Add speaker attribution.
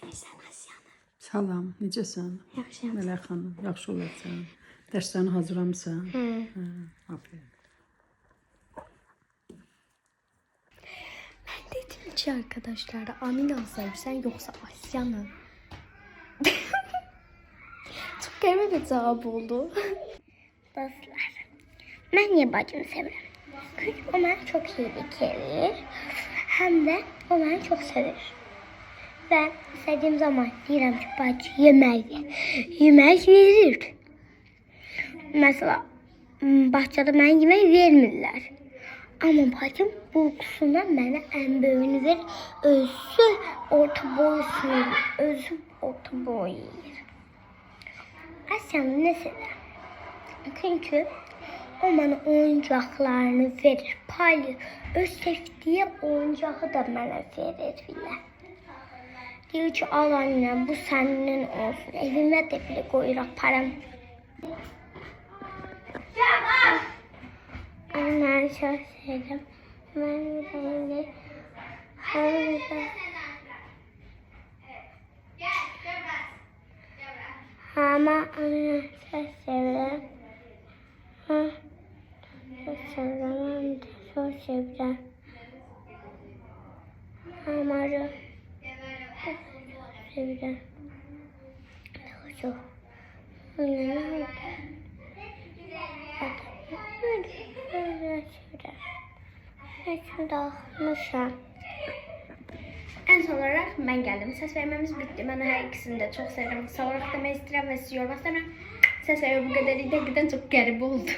Speaker 1: Neysən Asiyanı?
Speaker 2: Salam, necəsən?
Speaker 1: Yaxşıyam.
Speaker 2: Mələk xanım, yaxşı olarsan. Dərslərini hazırlamısan? Aferin.
Speaker 1: Ben dedim ki arkadaşlar Amina sevsen yoksa Asyan'ı. Çok garip bir cevap oldu.
Speaker 3: Dostlar, ben niye bacımı severim? Çünkü o bana çok iyi bir verir. Hem de o beni çok sever. Ben istediğim zaman deyirəm ki, bacı yemək verir. Mesela bahçede mən yemək vermirlər. Ama bacım uykusundan mənə ən böyüyünü verir. Özü orta boy yiyir. Asyanı ne sever? Çünkü o bana oyuncaklarını verir, paylaşır. Öz sevdiği oyuncağı da bana verir bile. Diyor ki al anne bu senin olsun. Evime de bile koyurak param. Anne çok sevdim. Ben de ama anne çok sevdim. Çok sevdim. Çok sevdim. Ama sevdim. Çok.
Speaker 1: En son olarak ben geldim. Ses vermemiz bitti. Ben her ikisini de çok sevdim. Kısa olarak demek istedim ve sizi yormak istemem. Ses verme bu kadar iyi de giden çok garip oldu.